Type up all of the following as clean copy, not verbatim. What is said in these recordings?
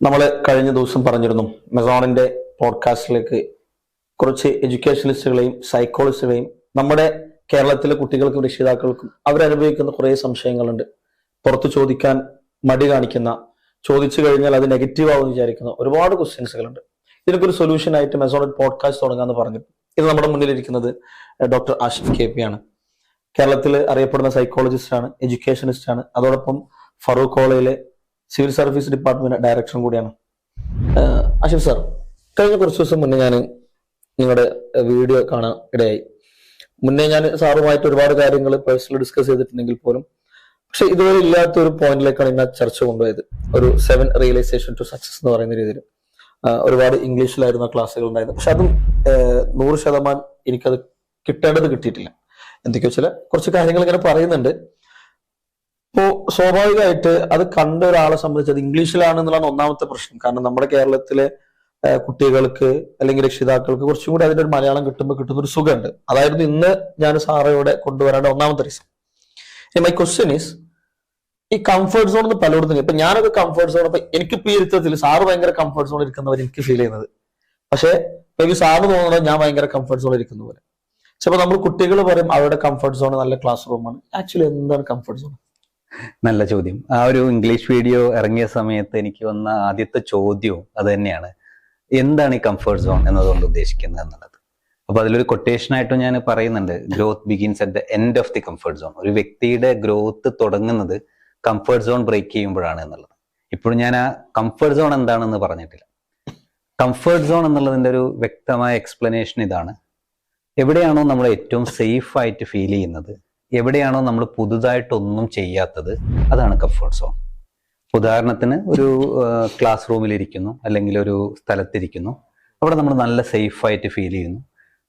നമ്മൾ കഴിഞ്ഞ ദിവസം പറഞ്ഞിരുന്നു മെസോണിന്റെ പോഡ്കാസ്റ്റിലേക്ക് കുറച്ച് എഡ്യൂക്കേഷനിസ്റ്റുകളെയും സൈക്കോളജിസ്റ്റുകളെയും നമ്മുടെ കേരളത്തിലെ കുട്ടികൾക്കും രക്ഷിതാക്കൾക്കും അവരനുഭവിക്കുന്ന കുറേ സംശയങ്ങളുണ്ട്. പുറത്ത് ചോദിക്കാൻ മടി കാണിക്കുന്ന, ചോദിച്ചു കഴിഞ്ഞാൽ അത് നെഗറ്റീവ് ആവുമെന്ന് വിചാരിക്കുന്ന ഒരുപാട് ക്വസ്റ്റ്യൻസുകളുണ്ട്. ഇതിനൊക്കെ ഒരു സൊല്യൂഷൻ ആയിട്ട് മെസോണിൽ പോഡ്കാസ്റ്റ് തുടങ്ങാമെന്ന് പറഞ്ഞു. ഇത് നമ്മുടെ മുന്നിലിരിക്കുന്നത് ഡോക്ടർ ആഷിഫ് KP ആണ്. കേരളത്തിൽ അറിയപ്പെടുന്ന സൈക്കോളജിസ്റ്റാണ്, എഡ്യൂക്കേഷനിസ്റ്റാണ്. അതോടൊപ്പം ഫറൂഖ് കോളേജിലെ സിവിൽ സർവീസ് ഡിപ്പാർട്ട്മെന്റ് ഡയറക്ടറും കൂടിയാണ്. ആഷിഫ് സാർ, കഴിഞ്ഞ കുറച്ച് ദിവസം മുന്നേ ഞാൻ നിങ്ങളുടെ വീഡിയോ കാണാൻ ഇടയായി. മുന്നേ ഞാൻ സാറുമായിട്ട് ഒരുപാട് കാര്യങ്ങൾ പേഴ്സണലി ഡിസ്കസ് ചെയ്തിട്ടുണ്ടെങ്കിൽ പോലും പക്ഷെ ഇതുവരെ ഇല്ലാത്ത ഒരു പോയിന്റിലേക്കാണ് ഇന്ന് ചർച്ച കൊണ്ടുപോയത്. ഒരു 7 റിയലൈസേഷൻ ടു സക്സസ് എന്ന് പറയുന്ന രീതിയിൽ ഒരുപാട് ഇംഗ്ലീഷിലായിരുന്ന ക്ലാസ്സുകൾ ഉണ്ടായിരുന്നു. പക്ഷെ അതും 100% എനിക്കത് കിട്ടേണ്ടത് കിട്ടിയിട്ടില്ല. എന്തൊക്കെയോ ചില കുറച്ച് കാര്യങ്ങൾ ഇങ്ങനെ പറയുന്നുണ്ട്. അപ്പോ സ്വാഭാവികമായിട്ട് അത് കണ്ട ഒരാളെ സംബന്ധിച്ച് അത് ഇംഗ്ലീഷിലാണെന്നുള്ളതാണ് ഒന്നാമത്തെ പ്രശ്നം. കാരണം നമ്മുടെ കേരളത്തിലെ കുട്ടികൾക്ക് അല്ലെങ്കിൽ രക്ഷിതാക്കൾക്ക് കുറച്ചും കൂടി അതിന്റെ ഒരു മലയാളം കിട്ടുമ്പോൾ കിട്ടുന്ന ഒരു സുഖമുണ്ട്. അതായിരുന്നു ഇന്ന് ഞാൻ സാറയോടെ കൊണ്ടുവരേണ്ട ഒന്നാമത്തെ റീസൺ. മൈ ക്വസ്റ്റ്യൻ ഈസ്, ഈ കംഫർട്ട് സോൺ എന്ന് പലയിടത്തും ഇപ്പൊ ഞാനൊക്കെ കംഫർട്ട് സോൺ, അപ്പൊ എനിക്കിപ്പോ ഈ ഇരുത്തത്തിൽ സാറ് ഭയങ്കര കംഫർട്ട് സോണിൽ ഇരിക്കുന്നവർ എനിക്ക് ഫീൽ ചെയ്യുന്നത്, പക്ഷെ മേ ബി സാറ് തോന്നുന്നത് ഞാൻ ഭയങ്കര കംഫർട്ട് സോണിൽ ഇരിക്കുന്ന പോലെ. ചിലപ്പോൾ നമ്മൾ കുട്ടികൾ പറയും അവരുടെ കംഫർട്ട് സോൺ നല്ല ക്ലാസ് റൂമാണ്. ആക്ച്വലി എന്താണ് കംഫർട്ട് സോൺ? നല്ല ചോദ്യം. ആ ഒരു ഇംഗ്ലീഷ് വീഡിയോ ഇറങ്ങിയ സമയത്ത് എനിക്ക് വന്ന ആദ്യത്തെ ചോദ്യവും അത് തന്നെയാണ്, എന്താണ് ഈ കംഫർട്ട് സോൺ എന്നതുകൊണ്ട് ഉദ്ദേശിക്കുന്നത് എന്നുള്ളത്. അപ്പൊ അതിലൊരു കൊട്ടേഷൻ ആയിട്ടും ഞാൻ പറയുന്നുണ്ട്, growth begins at the end of the comfort zone. ഒരു വ്യക്തിയുടെ ഗ്രോത്ത് തുടങ്ങുന്നത് കംഫർട്ട് സോൺ ബ്രേക്ക് ചെയ്യുമ്പോഴാണ് എന്നുള്ളത്. ഇപ്പോഴും ഞാൻ ആ കംഫർട്ട് സോൺ എന്താണെന്ന് പറഞ്ഞിട്ടില്ല. കംഫർട്ട് സോൺ എന്നുള്ളതിന്റെ ഒരു വ്യക്തമായ എക്സ്പ്ലനേഷൻ ഇതാണ്: എവിടെയാണോ നമ്മൾ ഏറ്റവും സേഫ് ആയിട്ട് ഫീൽ ചെയ്യുന്നത്, എവിടെയാണോ നമ്മൾ പുതുതായിട്ടൊന്നും ചെയ്യാത്തത്, അതാണ് കംഫർട്ട് സോൺ. ഉദാഹരണത്തിന് ഒരു ക്ലാസ് റൂമിലിരിക്കുന്നു, അല്ലെങ്കിൽ ഒരു സ്ഥലത്തിരിക്കുന്നു, അവിടെ നമ്മൾ നല്ല സേഫായിട്ട് ഫീൽ ചെയ്യുന്നു,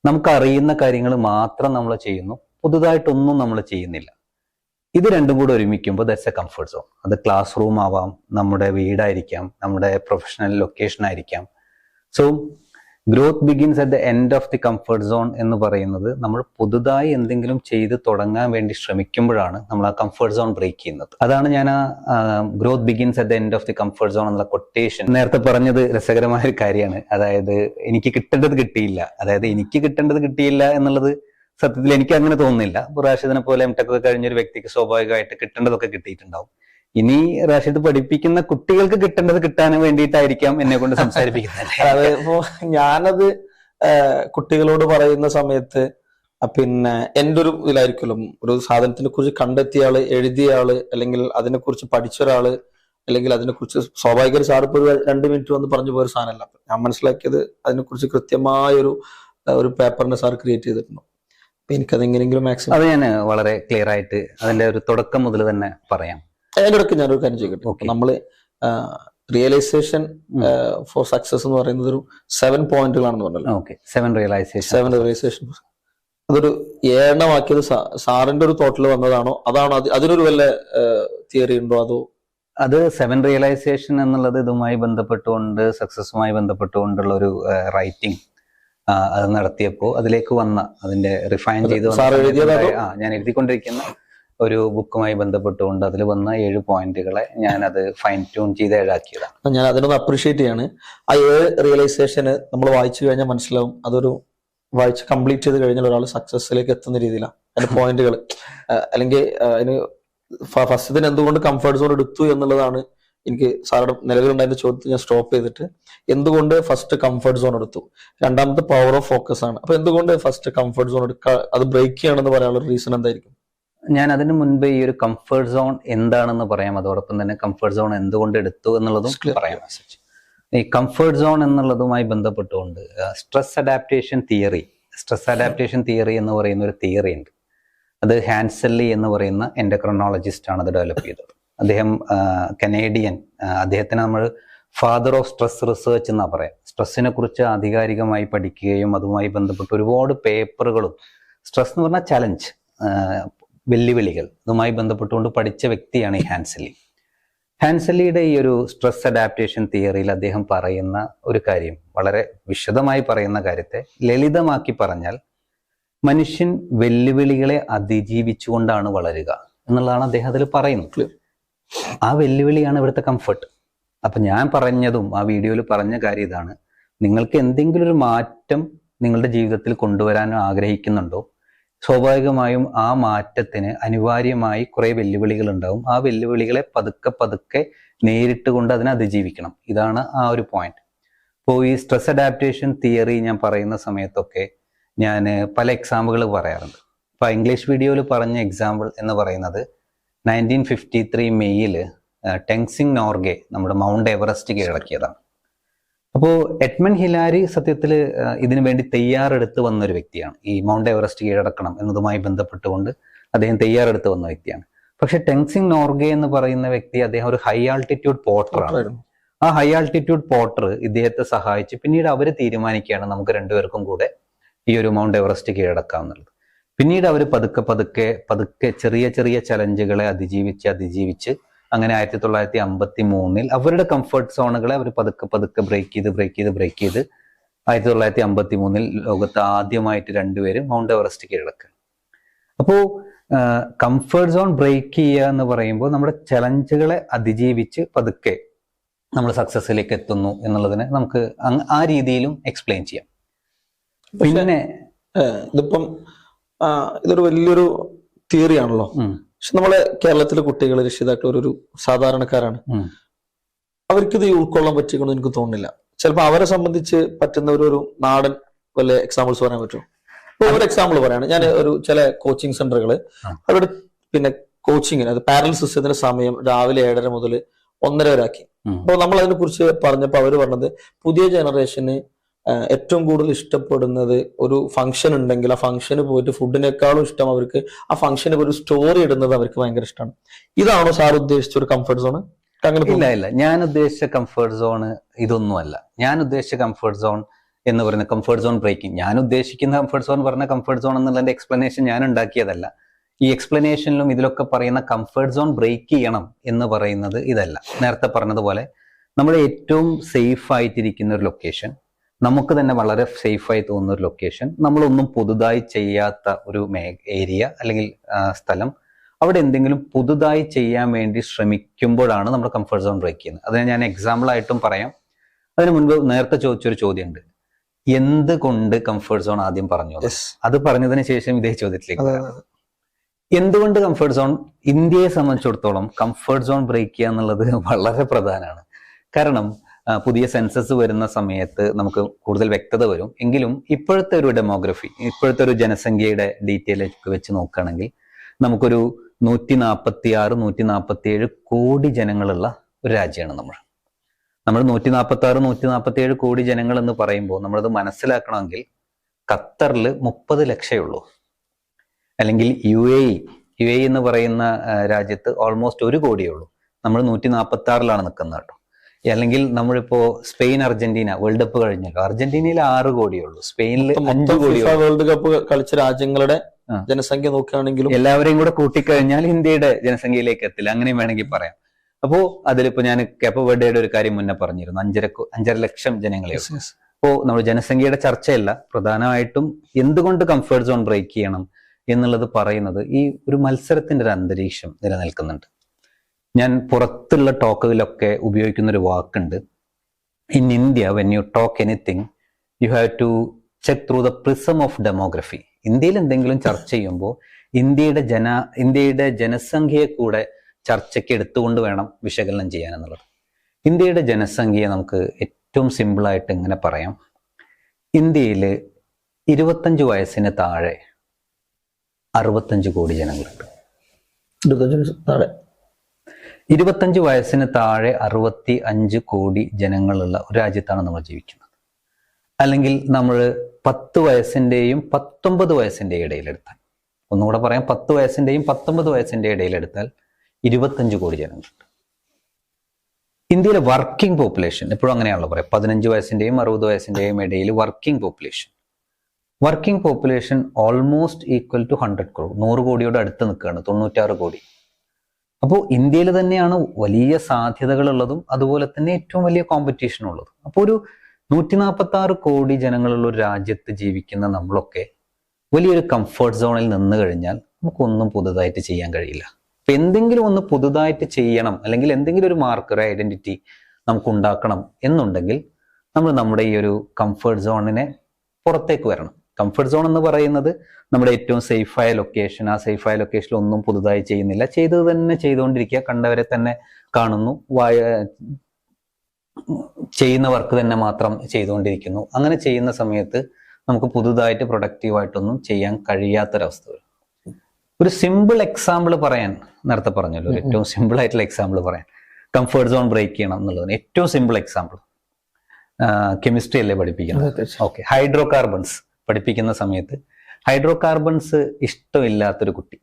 നമുക്കറിയുന്ന കാര്യങ്ങൾ മാത്രം നമ്മൾ ചെയ്യുന്നു, പുതുതായിട്ടൊന്നും നമ്മൾ ചെയ്യുന്നില്ല. ഇത് രണ്ടും കൂടെ ഒരുമിക്കുമ്പോൾ ദാറ്റ്സ് എ കംഫർട്ട് സോൺ. അത് ക്ലാസ് റൂം ആവാം, നമ്മുടെ വീടായിരിക്കാം, നമ്മുടെ പ്രൊഫഷണൽ ലൊക്കേഷൻ ആയിരിക്കാം. So growth begins at the end of the comfort zone എന്ന് പറയുന്നത് നമ്മൾ പുതുതായി എന്തെങ്കിലും ചെയ്ത് തുടങ്ങാൻ വേണ്ടി ശ്രമിക്കുമ്പോഴാണ് നമ്മൾ ആ കംഫർട്ട് സോൺ ബ്രേക്ക് ചെയ്യുന്നത്. അതാണ് ഞാൻ ആ growth begins at the end of the comfort zone എന്നുള്ള കൊട്ടേഷൻ നേരത്തെ പറഞ്ഞത്. രസകരമായ ഒരു കാര്യമാണ്. അതായത് എനിക്ക് കിട്ടേണ്ടത് കിട്ടിയില്ല എന്നുള്ളത് സത്യത്തിൽ എനിക്ക് അങ്ങനെ തോന്നുന്നില്ല. റാഷിദിനെ പോലെ M.Tech കഴിഞ്ഞൊരു വ്യക്തിക്ക് സ്വാഭാവികമായിട്ട് കിട്ടേണ്ടതൊക്കെ കിട്ടിയിട്ടുണ്ടാവും. ഇനി റാഷിദ് പഠിപ്പിക്കുന്ന കുട്ടികൾക്ക് കിട്ടേണ്ടത് കിട്ടാൻ വേണ്ടിയിട്ടായിരിക്കാം എന്നെ കൊണ്ട് സംസാരിപ്പിക്കുന്നത്. അതായത് ഞാനത് കുട്ടികളോട് പറയുന്ന സമയത്ത് പിന്നെ എൻ്റെ ഒരു ഇതിലായിരിക്കുമല്ലോ, ഒരു സാധനത്തിനെ കുറിച്ച് കണ്ടെത്തിയ ആള്, എഴുതിയ ആള്, അല്ലെങ്കിൽ അതിനെക്കുറിച്ച് പഠിച്ച ഒരാള്, അല്ലെങ്കിൽ അതിനെക്കുറിച്ച് സ്വാഭാവിക സാർ ഇപ്പോൾ ഒരു 2 മിനിറ്റ് വന്ന് പറഞ്ഞു പോയൊരു സാധനമല്ല. ഞാൻ മനസ്സിലാക്കിയത് അതിനെക്കുറിച്ച് കൃത്യമായൊരു പേപ്പറിനെ സാർ ക്രിയേറ്റ് ചെയ്തിട്ടുണ്ടോ. അപ്പൊ എനിക്കത് എങ്ങനെയെങ്കിലും മാക്സിമം അത് ഞാൻ വളരെ ക്ലിയർ ആയിട്ട് അതിന്റെ ഒരു തുടക്കം മുതൽ തന്നെ പറയാം. അതിനിടയ്ക്ക് ഞാനൊരു കാര്യം ചോദിക്കട്ടെ. നമ്മള് റിയലൈസേഷൻ ഫോർ സക്സസ് എന്ന് പറയുന്നത് ഒരു 7 പോയിന്റുകളാണെന്ന് പറഞ്ഞല്ലോ. 7 റിയലൈസേഷൻ അതൊരു ഏഴമാക്കിയത് സാറിന്റെ ഒരു തോട്ടിൽ വന്നതാണോ, അതാണോ അതിനൊരു വല്ല തിയറി ഉണ്ടോ? അത് 7 റിയലൈസേഷൻ എന്നുള്ളത് ഇതുമായി ബന്ധപ്പെട്ടുകൊണ്ട്, സക്സസുമായി ബന്ധപ്പെട്ടുകൊണ്ടുള്ള ഒരു റൈറ്റിംഗ് അത് നടത്തിയപ്പോൾ അതിലേക്ക് വന്ന, അതിന്റെ റിഫൈൻ ചെയ്ത് ഞാൻ എഴുതിക്കൊണ്ടിരിക്കുന്ന ഒരു ബുക്കുമായി ബന്ധപ്പെട്ടുകൊണ്ട് അതിൽ വന്ന 7 പോയിന്റുകളെ ഞാൻ അത് ഫൈൻ ട്യൂൺ ചെയ്ത് ഏഴാക്കിയതാണ്. ഞാൻ അതിനൊന്ന് അപ്രീഷിയേറ്റ് ചെയ്യാണ്. ആ 7 റിയലൈസേഷന് നമ്മൾ വായിച്ചു കഴിഞ്ഞാൽ മനസ്സിലാവും, അതൊരു വായിച്ച് കംപ്ലീറ്റ് ചെയ്ത് കഴിഞ്ഞാൽ ഒരാൾ സക്സസിലേക്ക് എത്തുന്ന രീതിയിലാണ് അതിന്റെ പോയിന്റുകൾ. അല്ലെങ്കിൽ അതിന് ഫസ്റ്റത്തിന് എന്തുകൊണ്ട് കംഫർട്ട് സോൺ എടുത്തു എന്നുള്ളതാണ് എനിക്ക് സാറുടെ നിലവിലുണ്ടായിരുന്ന ചോദ്യത്തിൽ ഞാൻ സ്റ്റോപ്പ് ചെയ്തിട്ട്, എന്തുകൊണ്ട് ഫസ്റ്റ് കംഫർട്ട് സോൺ എടുത്തു. രണ്ടാമത്തെ പവർ ഓഫ് ഫോക്കസ് ആണ്. അപ്പൊ എന്തുകൊണ്ട് ഫസ്റ്റ് കംഫർട്ട് സോൺ എടുക്കുക, അത് ബ്രേക്ക് ചെയ്യണമെന്ന് പറയാനുള്ള റീസൺ എന്തായിരിക്കും? ഞാൻ അതിനു മുൻപ് ഈ ഒരു കംഫർട്ട് സോൺ എന്താണെന്ന് പറയാം, അതോടൊപ്പം തന്നെ കംഫർട്ട് സോൺ എന്തുകൊണ്ട് എടുത്തു എന്നുള്ളതും പറയാം. ഈ കംഫർട്ട് സോൺ എന്നുള്ളതുമായി ബന്ധപ്പെട്ടുകൊണ്ട് സ്ട്രെസ് അഡാപ്റ്റേഷൻ തിയറി എന്ന് പറയുന്ന ഒരു തിയറി ഉണ്ട്. അത് ഹാൻസെല്ലി എന്ന് പറയുന്ന എൻഡോക്രിനോളജിസ്റ്റ് ആണ് അത് ഡെവലപ്പ് ചെയ്തത്. അദ്ദേഹം കനേഡിയൻ. അദ്ദേഹത്തിന് നമ്മൾ ഫാദർ ഓഫ് സ്ട്രെസ് റിസർച്ച് എന്നാ പറയാം. സ്ട്രെസ്സിനെ കുറിച്ച് ആധികാരികമായി പഠിക്കുകയും അതുമായി ബന്ധപ്പെട്ട് ഒരുപാട് പേപ്പറുകളും, സ്ട്രെസ് എന്ന് പറഞ്ഞാൽ ചലഞ്ച്, വെല്ലുവിളികൾ, ഇതുമായി ബന്ധപ്പെട്ടുകൊണ്ട് പഠിച്ച വ്യക്തിയാണ് ഈ ഹാൻസെല്ലിയുടെ ഈ ഒരു സ്ട്രെസ് അഡാപ്റ്റേഷൻ തിയറിയിൽ അദ്ദേഹം പറയുന്ന ഒരു കാര്യം, വളരെ വിശദമായി പറയുന്ന കാര്യത്തെ ലളിതമാക്കി പറഞ്ഞാൽ, മനുഷ്യൻ വെല്ലുവിളികളെ അതിജീവിച്ചുകൊണ്ടാണ് വളരുക എന്നുള്ളതാണ് അദ്ദേഹം അതിൽ പറയുന്നത്. ആ വെല്ലുവിളിയാണ് ഇവിടുത്തെ കംഫർട്ട്. അപ്പൊ ഞാൻ പറഞ്ഞതും ആ വീഡിയോയിൽ പറഞ്ഞ കാര്യം ഇതാണ്. നിങ്ങൾക്ക് എന്തെങ്കിലും ഒരു മാറ്റം നിങ്ങളുടെ ജീവിതത്തിൽ കൊണ്ടുവരാൻ ആഗ്രഹിക്കുന്നുണ്ടോ, സ്വാഭാവികമായും ആ മാറ്റത്തിന് അനിവാര്യമായി കുറെ വെല്ലുവിളികൾ ഉണ്ടാവും. ആ വെല്ലുവിളികളെ പതുക്കെ പതുക്കെ നേരിട്ട് കൊണ്ട് അതിനെ അതിജീവിക്കണം. ഇതാണ് ആ ഒരു പോയിന്റ്. ഇപ്പോൾ ഈ സ്ട്രെസ് അഡാപ്റ്റേഷൻ തിയറി ഞാൻ പറയുന്ന സമയത്തൊക്കെ ഞാൻ പല എക്സാമ്പിളുകൾ പറയാറുണ്ട്. ഇപ്പൊ ഇംഗ്ലീഷ് വീഡിയോയിൽ പറഞ്ഞ എക്സാമ്പിൾ എന്ന് പറയുന്നത് 1953 മെയ്യിൽ ടെങ്സിങ് നോർഗെ നമ്മുടെ മൗണ്ട് എവറസ്റ്റ് കീഴടക്കിയതാണ്. അപ്പോൾ എഡ്മണ്ട് ഹിലാരി സത്യത്തിൽ ഇതിനു വേണ്ടി തയ്യാറെടുത്ത് വന്ന ഒരു വ്യക്തിയാണ്. ഈ മൗണ്ട് എവറസ്റ്റ് കീഴടക്കണം എന്നതുമായി ബന്ധപ്പെട്ടുകൊണ്ട് അദ്ദേഹം തയ്യാറെടുത്ത് വന്ന വ്യക്തിയാണ്. പക്ഷെ ടെങ്സിങ് നോർഗെ എന്ന് പറയുന്ന വ്യക്തി അദ്ദേഹം ഒരു ഹൈ ആൾട്ടിറ്റ്യൂഡ് പോർട്ടറാണ്. ആ ഹൈ ആൾട്ടിറ്റ്യൂഡ് പോർട്ടർ ഇദ്ദേഹത്തെ സഹായിച്ച് പിന്നീട് അവർ തീരുമാനിക്കുകയാണ് നമുക്ക് രണ്ടുപേർക്കും കൂടെ ഈ ഒരു മൗണ്ട് എവറസ്റ്റ് കീഴടക്കാം എന്നുള്ളത്. പിന്നീട് അവർ പതുക്കെ പതുക്കെ പതുക്കെ ചെറിയ ചെറിയ ചലഞ്ചുകളെ അതിജീവിച്ച് അങ്ങനെ 1953 അവരുടെ കംഫർട്ട് സോണുകളെ അവർ പതുക്കെ പതുക്കെ ബ്രേക്ക് ചെയ്ത് 1953 ലോകത്ത് ആദ്യമായിട്ട് രണ്ടുപേരും മൗണ്ട് എവറസ്റ്റ് കീഴടക്കുക. അപ്പോൾ കംഫർട്ട് സോൺ ബ്രേക്ക് ചെയ്യുക എന്ന് പറയുമ്പോൾ നമ്മുടെ ചലഞ്ചുകളെ അതിജീവിച്ച് പതുക്കെ നമ്മൾ സക്സസിലേക്ക് എത്തുന്നു എന്നുള്ളതിനെ നമുക്ക് ആ രീതിയിലും എക്സ്പ്ലെയിൻ ചെയ്യാം. പിന്നെ ഇതിപ്പം ഇതൊരു വലിയൊരു തിയറിയാണല്ലോ. പക്ഷെ നമ്മളെ കേരളത്തിലെ കുട്ടികൾ, രക്ഷിതാക്കൾ ഒരു സാധാരണക്കാരാണ്. അവർക്കിത് ഉൾക്കൊള്ളാൻ പറ്റിയെന്ന് എനിക്ക് തോന്നുന്നില്ല. ചിലപ്പോൾ അവരെ സംബന്ധിച്ച് പറ്റുന്ന ഒരു നാടൻ വല്ല എക്സാമ്പിൾസ് പറയാൻ പറ്റുമോ? ഒരു എക്സാമ്പിൾ പറയാണ്, ഞാൻ ചില കോച്ചിങ് സെന്ററുകൾ അവരുടെ പിന്നെ കോച്ചിങ്ങിന് അത് പാരലൽ സിസ്റ്റത്തിന്റെ സമയം രാവിലെ 7:30 മുതൽ 1:30 വരെ ആക്കി. അപ്പോൾ നമ്മൾ അതിനെ കുറിച്ച് പറഞ്ഞപ്പോൾ അവർ പറഞ്ഞത് പുതിയ ജനറേഷന് ഏറ്റവും കൂടുതൽ ഇഷ്ടപ്പെടുന്നത് ഒരു ഫംഗ്ഷൻ ഉണ്ടെങ്കിൽ ആ ഫംഗ്ഷന് പോയിട്ട് ഫുഡിനേക്കാളും ഇഷ്ടം അവർക്ക് ആ ഫംഗ്ഷന് ഒരു സ്റ്റോറി ഇടുന്നത് അവർക്ക് ഭയങ്കര ഇഷ്ടമാണ്. ഇതാണോ സാർ ഉദ്ദേശിച്ച ഒരു കംഫർട്ട് സോൺ? ഇല്ല, ഞാൻ ഉദ്ദേശിച്ച കംഫർട്ട് സോൺ ഇതൊന്നുമല്ല. ഞാൻ ഉദ്ദേശിച്ച കംഫർട്ട് സോൺ എന്ന് പറയുന്ന കംഫർട്ട് സോൺ ബ്രേക്കിംഗ്, ഞാൻ ഉദ്ദേശിക്കുന്ന കംഫർട്ട് സോൺ പറഞ്ഞ കംഫർട്ട് സോൺ എന്നുള്ളതിന്റെ എക്സ്പ്ലനേഷൻ ഞാൻ ഉണ്ടാക്കിയതല്ല. ഈ എക്സ്പ്ലനേഷനിലും ഇതിലൊക്കെ പറയുന്ന കംഫർട്ട് സോൺ ബ്രേക്ക് ചെയ്യണം എന്ന് പറയുന്നത് ഇതല്ല. നേരത്തെ പറഞ്ഞതുപോലെ നമ്മൾ ഏറ്റവും സേഫ് ആയിട്ടിരിക്കുന്ന ഒരു ലൊക്കേഷൻ, നമുക്ക് തന്നെ വളരെ സേഫായി തോന്നുന്ന ഒരു ലൊക്കേഷൻ, നമ്മളൊന്നും പുതുതായി ചെയ്യാത്ത ഒരു ഏരിയ അല്ലെങ്കിൽ സ്ഥലം, അവിടെ എന്തെങ്കിലും പുതുതായി ചെയ്യാൻ വേണ്ടി ശ്രമിക്കുമ്പോഴാണ് നമ്മൾ കംഫർട്ട് സോൺ ബ്രേക്ക് ചെയ്യുന്നത്. അതിന് ഞാൻ എക്സാമ്പിൾ ആയിട്ടും പറയാം. അതിന് മുൻപ് നേരത്തെ ചോദിച്ചൊരു ചോദ്യമുണ്ട്, എന്തുകൊണ്ട് കംഫർട്ട് സോൺ ആദ്യം പറഞ്ഞു? അത് പറഞ്ഞതിന് ശേഷം ഇതേ ചോദ്യത്തിലേക്ക്, എന്തുകൊണ്ട് കംഫർട്ട് സോൺ? ഇന്ത്യയെ സംബന്ധിച്ചിടത്തോളം കംഫർട്ട് സോൺ ബ്രേക്ക് ചെയ്യുക എന്നുള്ളത് വളരെ പ്രധാനമാണ്. കാരണം പുതിയ സെൻസസ് വരുന്ന സമയത്ത് നമുക്ക് കൂടുതൽ വ്യക്തത വരും. എങ്കിലും ഇപ്പോഴത്തെ ഒരു ഡെമോഗ്രഫി, ഇപ്പോഴത്തെ ഒരു ജനസംഖ്യയുടെ ഡീറ്റെയിൽ വെച്ച് നോക്കുകയാണെങ്കിൽ നമുക്കൊരു 146-147 കോടി ജനങ്ങളുള്ള ഒരു രാജ്യമാണ് നമ്മൾ 146-147 കോടി ജനങ്ങൾ എന്ന് പറയുമ്പോൾ നമ്മളത് മനസ്സിലാക്കണമെങ്കിൽ ഖത്തറിൽ 30 ലക്ഷമേ ഉള്ളൂ. അല്ലെങ്കിൽ യു എ എന്ന് പറയുന്ന രാജ്യത്ത് ഓൾമോസ്റ്റ് 1 കോടിയേ ഉള്ളൂ. നമ്മൾ 146 നിൽക്കുന്നത് കേട്ടോ. അല്ലെങ്കിൽ നമ്മളിപ്പോ സ്പെയിൻ, അർജന്റീന വേൾഡ് കപ്പ് കഴിഞ്ഞല്ലോ, അർജന്റീനയിൽ 6 കോടിയേ ഉള്ളൂ, സ്പെയിനിൽ 5 കോടി. വേൾഡ് കപ്പ് കളിച്ച രാജ്യങ്ങളുടെ ജനസംഖ്യ നോക്കുകയാണെങ്കിലും എല്ലാവരെയും കൂടെ കൂട്ടിക്കഴിഞ്ഞാൽ ഇന്ത്യയുടെ ജനസംഖ്യയിലേക്ക് എത്തില്ല, അങ്ങനെയും വേണമെങ്കിൽ പറയാം. അപ്പോ അതിലിപ്പോ ഞാൻ കേപ്പ് വെർഡേയുടെ ഒരു കാര്യം മുന്നേ പറഞ്ഞിരുന്നു, 5.5 ലക്ഷം ജനങ്ങളെ. അപ്പോ നമ്മൾ ജനസംഖ്യയുടെ ചർച്ചയല്ല, പ്രധാനമായിട്ടും എന്തുകൊണ്ട് കംഫർട്ട് സോൺ ബ്രേക്ക് ചെയ്യണം എന്നുള്ളത് പറയുന്നത് ഈ ഒരു മത്സരത്തിന്റെ ഒരു അന്തരീക്ഷം നിലനിൽക്കുന്നുണ്ട്. ഞാൻ പുറത്തുള്ള ടോക്കുകളിലൊക്കെ ഉപയോഗിക്കുന്ന ഒരു വാക്കുണ്ട്, in India when you talk anything you have to check through the prism of demography. ഇന്ത്യയിൽ എന്തെങ്കിലും ചർച്ച ചെയ്യുമ്പോൾ ഇന്ത്യയുടെ ജനസംഖ്യയെ കൂടെ ചർച്ചയ്ക്ക് എടുത്തുകൊണ്ട് വേണം വിശകലനം ചെയ്യാൻ എന്നുള്ളത്. ഇന്ത്യയുടെ ജനസംഖ്യയെ നമുക്ക് ഏറ്റവും സിമ്പിളായിട്ട് ഇങ്ങനെ പറയാം, ഇന്ത്യയിൽ 25 വയസ്സിന് താഴെ 65 കോടി ജനങ്ങളുണ്ട്. 25 വയസ്സിന് താഴെ 65 കോടി ജനങ്ങളുള്ള ഒരു രാജ്യത്താണ് നമ്മൾ ജീവിക്കുന്നത്. അല്ലെങ്കിൽ നമ്മൾ 10 വയസ്സിൻ്റെയും 19 വയസ്സിൻ്റെയും ഇടയിലെടുത്താൽ, ഒന്നുകൂടെ പറയാം, 10 വയസ്സിൻ്റെയും 19 വയസ്സിൻ്റെ ഇടയിലെടുത്താൽ 25 കോടി ജനങ്ങളുണ്ട്. ഇന്ത്യയിലെ വർക്കിംഗ് പോപ്പുലേഷൻ എപ്പോഴും അങ്ങനെയാണല്ലോ പറയാം, 15 വയസ്സിൻ്റെയും 60 വയസ്സിൻ്റെയും ഇടയിൽ working population almost equal to 100 crore, 100 കോടിയോട് അടുത്ത് നിൽക്കുകയാണ്, 96 കോടി. അപ്പോൾ ഇന്ത്യയിൽ തന്നെയാണ് വലിയ സാധ്യതകളുള്ളതും അതുപോലെ തന്നെ ഏറ്റവും വലിയ കോമ്പറ്റീഷൻ ഉള്ളതും. അപ്പോൾ ഒരു 146 കോടി ജനങ്ങളുള്ള ഒരു രാജ്യത്ത് ജീവിക്കുന്ന നമ്മളൊക്കെ വലിയൊരു കംഫർട്ട് സോണിൽ നിന്ന് കഴിഞ്ഞാൽ നമുക്കൊന്നും പുതുതായിട്ട് ചെയ്യാൻ കഴിയില്ല. അപ്പൊ എന്തെങ്കിലും ഒന്ന് പുതുതായിട്ട് ചെയ്യണം, അല്ലെങ്കിൽ എന്തെങ്കിലും ഒരു മാർക്ക്, ഒരു ഐഡന്റിറ്റി നമുക്ക് ഉണ്ടാക്കണം എന്നുണ്ടെങ്കിൽ നമ്മൾ നമ്മുടെ ഈ ഒരു കംഫർട്ട് സോണിനെ പുറത്തേക്ക് വരണം. കംഫർട്ട് സോൺ എന്ന് പറയുന്നത് നമ്മുടെ ഏറ്റവും സേഫായ ലൊക്കേഷൻ, ആ സേഫായ ലൊക്കേഷനിൽ ഒന്നും പുതുതായി ചെയ്യുന്നില്ല, ചെയ്തത് തന്നെ ചെയ്തുകൊണ്ടിരിക്കുക, കണ്ടവരെ തന്നെ കാണുന്നു, ചെയ്യുന്ന വർക്ക് തന്നെ മാത്രം ചെയ്തുകൊണ്ടിരിക്കുന്നു. അങ്ങനെ ചെയ്യുന്ന സമയത്ത് നമുക്ക് പുതുതായിട്ട് പ്രൊഡക്റ്റീവായിട്ടൊന്നും ചെയ്യാൻ കഴിയാത്തൊരവസ്ഥ വരും. ഒരു സിമ്പിൾ എക്സാമ്പിൾ പറയാൻ നേരത്തെ പറഞ്ഞല്ലോ, ഏറ്റവും സിമ്പിൾ ആയിട്ടുള്ള എക്സാമ്പിൾ പറയാൻ, കംഫർട്ട് സോൺ ബ്രേക്ക് ചെയ്യണം എന്നുള്ളതിന് ഏറ്റവും സിമ്പിൾ എക്സാമ്പിൾ കെമിസ്ട്രി അല്ലേ പഠിപ്പിക്കുന്നത്? ഓക്കെ, ഹൈഡ്രോ കാർബൺസ് പഠിപ്പിക്കുന്ന സമയത്ത് ഹൈഡ്രോ കാർബൺസ് ഇഷ്ടമില്ലാത്തൊരു കുട്ടി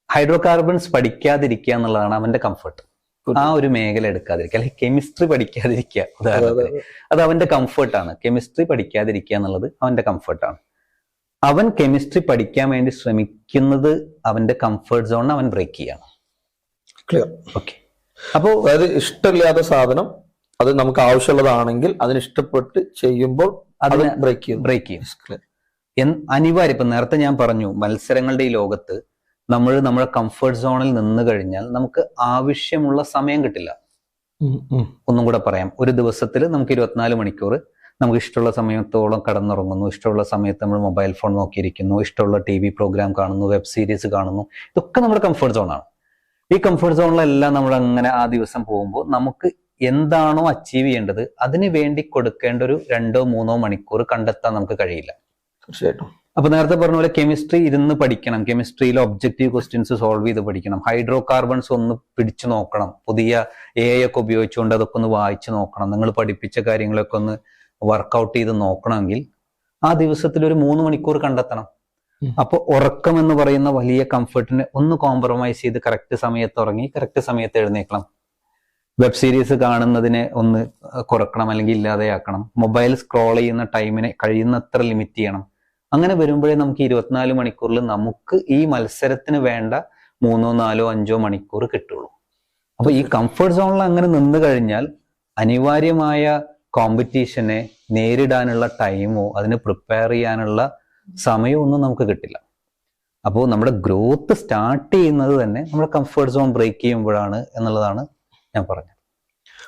ഹൈഡ്രോ കാർബൺസ് പഠിക്കാതിരിക്കുക എന്നുള്ളതാണ് അവന്റെ കംഫർട്ട്. ആ ഒരു മേഖല എടുക്കാതിരിക്കുക, അല്ലെങ്കിൽ കെമിസ്ട്രി പഠിക്കാതിരിക്കുക ഉദാഹരണത്തിന്, അത് അവന്റെ കംഫർട്ടാണ്. കെമിസ്ട്രി പഠിക്കാതിരിക്കുക എന്നുള്ളത് അവന്റെ കംഫർട്ടാണ്. അവൻ കെമിസ്ട്രി പഠിക്കാൻ വേണ്ടി ശ്രമിക്കുന്നത് അവന്റെ കംഫർട്ട് സോൺ അവൻ ബ്രേക്ക് ചെയ്യാണ്. ക്ലിയർ? ഓക്കെ. അപ്പോൾ അതായത് ഇഷ്ടമില്ലാത്ത സാധനം അത് നമുക്ക് ആവശ്യമുള്ളതാണെങ്കിൽ അതിന് ഇഷ്ടപ്പെട്ട് ചെയ്യുമ്പോൾ അതിനെ ബ്രേക്ക് ചെയ്യും. അനിവാര്യം. ഇപ്പൊ നേരത്തെ ഞാൻ പറഞ്ഞു, മത്സരങ്ങളുടെ ഈ ലോകത്ത് നമ്മൾ നമ്മുടെ കംഫർട്ട് സോണിൽ നിന്ന് കഴിഞ്ഞാൽ നമുക്ക് ആവശ്യമുള്ള സമയം കിട്ടില്ല. ഒന്നും കൂടെ പറയാം, ഒരു ദിവസത്തിൽ നമുക്ക് 24 മണിക്കൂർ നമുക്ക് ഇഷ്ടമുള്ള സമയത്തോളം കടന്നുറങ്ങുന്നു, ഇഷ്ടമുള്ള സമയത്ത് നമ്മൾ മൊബൈൽ ഫോൺ നോക്കിയിരിക്കുന്നു, ഇഷ്ടമുള്ള TV പ്രോഗ്രാം കാണുന്നു, വെബ് സീരീസ് കാണുന്നു, ഇതൊക്കെ നമ്മുടെ കംഫർട്ട് സോണാണ്. ഈ കംഫർട്ട് സോണിലെല്ലാം നമ്മൾ അങ്ങനെ ആ ദിവസം പോകുമ്പോൾ നമുക്ക് എന്താണോ അച്ചീവ് ചെയ്യേണ്ടത് അതിന് വേണ്ടി കൊടുക്കേണ്ട ഒരു 2-3 മണിക്കൂർ കണ്ടെത്താൻ നമുക്ക് കഴിയില്ല. തീർച്ചയായിട്ടും. അപ്പൊ നേരത്തെ പറഞ്ഞ പോലെ കെമിസ്ട്രി ഇരുന്ന് പഠിക്കണം, കെമിസ്ട്രിയിലെ ഒബ്ജക്റ്റീവ് ക്വസ്റ്റ്യൻസ് സോൾവ് ചെയ്ത് പഠിക്കണം, ഹൈഡ്രോ കാർബൺസ് ഒന്ന് പിടിച്ചു നോക്കണം, പുതിയ AI ഒക്കെ ഉപയോഗിച്ചുകൊണ്ട് അതൊക്കെ ഒന്ന് വായിച്ചു നോക്കണം, നിങ്ങൾ പഠിപ്പിച്ച കാര്യങ്ങളൊക്കെ ഒന്ന് വർക്കൗട്ട് ചെയ്ത് നോക്കണമെങ്കിൽ ആ ദിവസത്തിൽ ഒരു 3 മണിക്കൂർ കണ്ടെത്തണം. അപ്പൊ ഉറക്കം എന്ന് പറയുന്ന വലിയ കംഫർട്ടിനെ ഒന്ന് കോംപ്രമൈസ് ചെയ്ത് കറക്റ്റ് സമയത്ത് ഉറങ്ങി കറക്റ്റ് സമയത്ത് എഴുന്നേക്കണം. വെബ് സീരീസ് കാണുന്നതിനെ ഒന്ന് കുറക്കണം അല്ലെങ്കിൽ ഇല്ലാതെയാക്കണം. മൊബൈൽ സ്ക്രോൾ ചെയ്യുന്ന ടൈമിനെ കഴിയുന്നത്ര ലിമിറ്റ് ചെയ്യണം. അങ്ങനെ വരുമ്പോഴേ നമുക്ക് 24 മണിക്കൂറിൽ നമുക്ക് ഈ മത്സരത്തിന് വേണ്ട 3, 4, 5 മണിക്കൂർ കിട്ടുള്ളൂ. അപ്പൊ ഈ കംഫർട്ട് സോണിൽ അങ്ങനെ നിന്ന് കഴിഞ്ഞാൽ അനിവാര്യമായ കോമ്പറ്റീഷനെ നേരിടാനുള്ള ടൈമോ അതിന് പ്രിപ്പയർ ചെയ്യാനുള്ള സമയമോ ഒന്നും നമുക്ക് കിട്ടില്ല. അപ്പോൾ നമ്മുടെ ഗ്രോത്ത് സ്റ്റാർട്ട് ചെയ്യുന്നത് തന്നെ നമ്മുടെ കംഫർട്ട് സോൺ ബ്രേക്ക് ചെയ്യുമ്പോഴാണ് എന്നുള്ളതാണ് ഞാൻ പറഞ്ഞത്.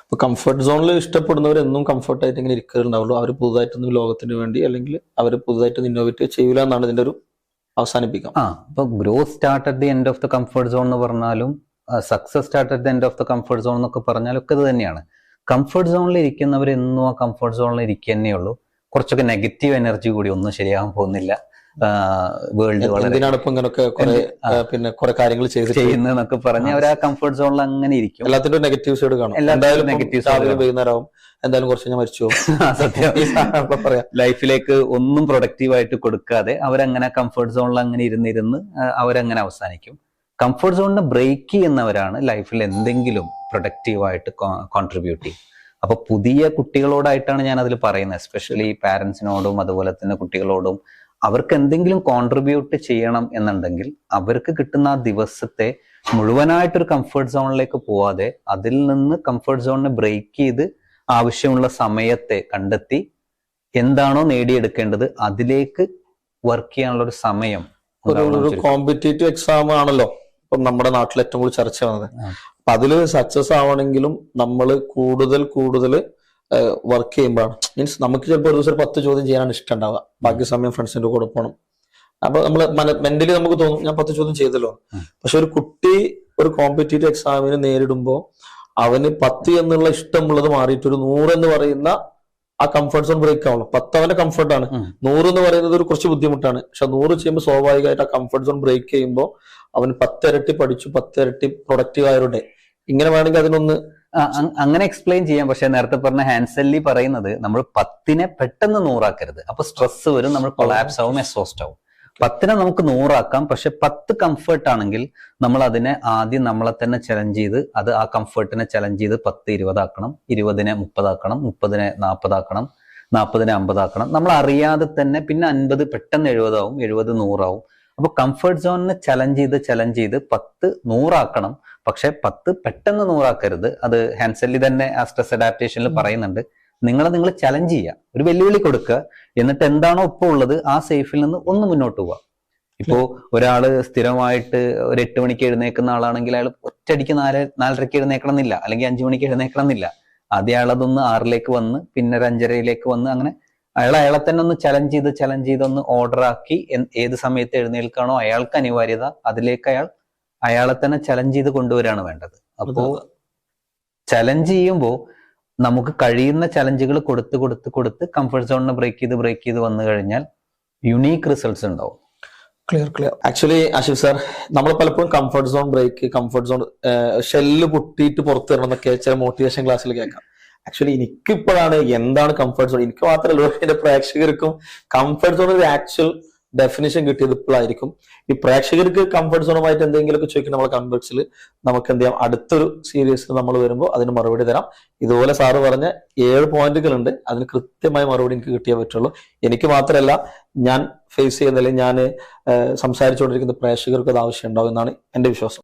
ഇപ്പൊ കംഫർട്ട് സോണിൽ ഇഷ്ടപ്പെടുന്നവർ എന്നും കംഫർട്ടായിട്ട് ഇങ്ങനെ ഇരിക്കുന്നുണ്ടാവുള്ളൂ. അവർ പുതുതായിട്ടൊന്നും ലോകത്തിന് വേണ്ടി അല്ലെങ്കിൽ അവർ പുതുതായിട്ട് ഇന്നോവേറ്റ് ചെയ്യൂല എന്നാണ് ഇതിന്റെ ഒരു അവസാനിപ്പിക്കാം. ഇപ്പൊ growth start at the end of the comfort zone എന്ന് പറഞ്ഞാലും success start at the end of the comfort zone എന്നൊക്കെ പറഞ്ഞാലും ഒക്കെ ഇത് തന്നെയാണ്. കംഫർട്ട് സോണിൽ ഇരിക്കുന്നവർ എന്നും ആ കംഫർട്ട് സോണിൽ ഇരിക്കുക തന്നെയുള്ളൂ. കുറച്ചൊക്കെ നെഗറ്റീവ് എനർജി കൂടി ഒന്നും ശരിയാകാൻ പോകുന്നില്ല. വേൾഡ് വളരെ പിന്നെ കുറെ കാര്യങ്ങൾ ചെയ്യുന്നതൊക്കെ പറഞ്ഞ് അവർ ആ കംഫർട്ട് സോണിൽ അങ്ങനെ ഇരിക്കും. എല്ലാത്തിനും നെഗറ്റീവ് സൈഡ് കാണും. എന്തായാലും നെഗറ്റീവ് വൈകുന്നേരമാവും, എന്തായാലും കുറച്ച് ഞാൻ മരിച്ചു. സത്യം. ലൈഫിലേക്ക് ഒന്നും പ്രൊഡക്റ്റീവായിട്ട് കൊടുക്കാതെ അവരങ്ങനെ കംഫർട്ട് സോണിൽ അങ്ങനെ ഇരുന്നിരുന്ന് അവരങ്ങനെ അവസാനിക്കും. കംഫർട്ട് സോണിനെ ബ്രേക്ക് ചെയ്യുന്നവരാണ് ലൈഫിൽ എന്തെങ്കിലും പ്രൊഡക്റ്റീവായിട്ട് കോൺട്രിബ്യൂട്ട് ചെയ്യും. അപ്പൊ പുതിയ കുട്ടികളോടായിട്ടാണ് ഞാൻ അതിൽ പറയുന്നത്, എസ്പെഷ്യലി പാരന്റ്സിനോടും അതുപോലെ തന്നെ കുട്ടികളോടും. അവർക്ക് എന്തെങ്കിലും കോൺട്രിബ്യൂട്ട് ചെയ്യണം എന്നുണ്ടെങ്കിൽ അവർക്ക് കിട്ടുന്ന ആ ദിവസത്തെ മുഴുവനായിട്ടൊരു കംഫർട്ട് സോണിലേക്ക് പോവാതെ അതിൽ നിന്ന് കംഫർട്ട് സോണിനെ ബ്രേക്ക് ചെയ്ത് ആവശ്യമുള്ള സമയത്തെ കണ്ടെത്തി എന്താണോ നേടിയെടുക്കേണ്ടത് അതിലേക്ക് വർക്ക് ചെയ്യാനുള്ള ഒരു സമയം. ഒരു കോമ്പറ്റേറ്റീവ് എക്സാം ആണല്ലോ ഇപ്പം നമ്മുടെ നാട്ടിൽ ഏറ്റവും കൂടുതൽ ചർച്ച വന്നത്. അപ്പൊ അതില് സക്സസ് ആവണമെങ്കിലും നമ്മൾ കൂടുതൽ വർക്ക് ചെയ്യുമ്പോഴാണ്. മീൻസ് നമുക്ക് ചിലപ്പോൾ ഒരു ദിവസം 10 ചോദ്യം ചെയ്യാനാണ് ഇഷ്ടം ഉണ്ടാവുക, ബാക്കി സമയം ഫ്രണ്ട്സിന്റെ കൂടെ പോകണം. അപ്പൊ നമ്മൾ മെന്റലി നമുക്ക് തോന്നും ഞാൻ 10 ചോദ്യം ചെയ്തല്ലോ. പക്ഷെ ഒരു കുട്ടി ഒരു കോമ്പറ്റേറ്റീവ് എക്സാമിന് നേരിടുമ്പോൾ അവന് 10 എന്നുള്ള ഇഷ്ടമുള്ളത് മാറിയിട്ട് ഒരു 100 എന്ന് പറയുന്ന ആ കംഫർട്ട് സോൺ ബ്രേക്ക് ആവണം. 10 അവന്റെ കംഫർട്ടാണ്, 100 എന്ന് പറയുന്നത് ഒരു കുറച്ച് ബുദ്ധിമുട്ടാണ്. പക്ഷെ 100 ചെയ്യുമ്പോൾ സ്വാഭാവികമായിട്ട് ആ കംഫർട്ട് സോൺ ബ്രേക്ക് ചെയ്യുമ്പോൾ അവന് 10 ഇരട്ടി പഠിച്ചു, 10 ഇരട്ടി പ്രൊഡക്റ്റീവ് ആയവരുടെ. ഇങ്ങനെ വേണമെങ്കിൽ അതിനൊന്ന് അങ്ങനെ എക്സ്പ്ലെയിൻ ചെയ്യാം. പക്ഷെ നേരത്തെ പറഞ്ഞ ഹാൻസെല്ലി പറയുന്നത് നമ്മൾ 10നെ പെട്ടെന്ന് 100 ആക്കരുത്. അപ്പൊ സ്ട്രെസ് വരും, നമ്മൾ കൊളാപ്സ് ആവും, എക്സോസ്റ്റ് ആവും. 10നെ നമുക്ക് 100 ആക്കാം. പക്ഷെ 10 കംഫർട്ട് ആണെങ്കിൽ നമ്മൾ അതിനെ ആദ്യം നമ്മളെ തന്നെ ചലഞ്ച് ചെയ്ത് അത് ആ കംഫർട്ടിനെ ചലഞ്ച് ചെയ്ത് 10 20 ആക്കണം, 20നെ 30 ആക്കണം, 30നെ 40 ആക്കണം, 40നെ 50 ആക്കണം. നമ്മൾ അറിയാതെ തന്നെ പിന്നെ 50 പെട്ടെന്ന് 70 ആവും, 70 100 ആവും. അപ്പൊ കംഫർട്ട് സോണിനെ ചലഞ്ച് ചെയ്ത് 10 100 ആക്കണം. പക്ഷെ 10 പെട്ടെന്ന് 100 ആക്കരുത്. അത് ഹാൻസെല്ലി തന്നെ ആ സ്ട്രെസ് അഡാപ്റ്റേഷനിൽ പറയുന്നുണ്ട്. നിങ്ങൾ ചലഞ്ച് ചെയ്യുക, ഒരു വെല്ലുവിളി കൊടുക്കുക, എന്നിട്ട് എന്താണോ ഇപ്പോൾ ഉള്ളത് ആ സേഫിൽ നിന്ന് ഒന്ന് മുന്നോട്ട് പോവുക. ഇപ്പോ ഒരാള് സ്ഥിരമായിട്ട് ഒരു 8 മണിക്ക് എഴുന്നേക്കുന്ന ആളാണെങ്കിൽ അയാൾ ഒറ്റയടിക്ക് 4:30ക്ക് എഴുന്നേക്കണം എന്നില്ല, അല്ലെങ്കിൽ 5 മണിക്ക് എഴുന്നേക്കണം എന്നില്ല. ആദ്യം അയാളതൊന്ന് 6ലേക്ക് വന്ന് പിന്നെ ഒരു 5:30 വന്ന് അങ്ങനെ അയാളെ തന്നെ ഒന്ന് ചലഞ്ച് ചെയ്ത് ഒന്ന് ഓർഡർ ആക്കി ഏത് സമയത്ത് എഴുന്നേൽക്കാണോ അയാൾക്ക് അനിവാര്യത അതിലേക്ക് അയാളെ തന്നെ ചലഞ്ച് ചെയ്ത് കൊണ്ടുവരികയാണ് വേണ്ടത്. അപ്പോ ചലഞ്ച് ചെയ്യുമ്പോൾ നമുക്ക് കഴിയുന്ന ചലഞ്ചുകൾ കൊടുത്ത് കംഫർട്ട് സോണിനെ ബ്രേക്ക് ചെയ്ത് വന്നു കഴിഞ്ഞാൽ യുണീക്ക് റിസൾട്ട്സ് ഉണ്ടാവും. ക്ലിയർ. ആക്ച്വലി ആഷിഫ് സാർ, നമ്മൾ പലപ്പോഴും comfort zone break, comfort zone shell പൊട്ടിയിട്ട് പുറത്തു വരണം എന്നൊക്കെ ചില മോട്ടിവേഷൻ ക്ലാസ്സിൽ കേൾക്കാം. ആക്ച്വലി എനിക്കിപ്പോഴാണ് എന്താണ് കംഫർട്ട് സോൺ, എനിക്ക് മാത്രമല്ല എന്റെ പ്രേക്ഷകർക്കും കംഫർട്ട് സോൺ ഒരു ആക്ച്വൽ ഡെഫിനിഷൻ കിട്ടിയത് ഇപ്പോഴായിരിക്കും. ഈ പ്രേക്ഷകർക്ക് കംഫർട്ട് സോണുമായിട്ട് എന്തെങ്കിലുമൊക്കെ ചോദിക്കണം നമ്മളെ കമന്റ് നമുക്ക് എന്ത് ചെയ്യാം, അടുത്തൊരു സീരീസിൽ നമ്മൾ വരുമ്പോൾ അതിന് മറുപടി തരാം. ഇതുപോലെ സാറ് പറഞ്ഞ 7 പോയിന്റുകൾ ഉണ്ട്, അതിന് കൃത്യമായ മറുപടി എനിക്ക് കിട്ടിയേ പറ്റുള്ളൂ. എനിക്ക് മാത്രമല്ല, ഞാൻ ഫേസ് ചെയ്യുന്ന അല്ലെങ്കിൽ ഞാൻ സംസാരിച്ചുകൊണ്ടിരിക്കുന്ന പ്രേക്ഷകർക്ക് അത് ആവശ്യം ഉണ്ടാവും എന്നാണ് എന്റെ വിശ്വാസം.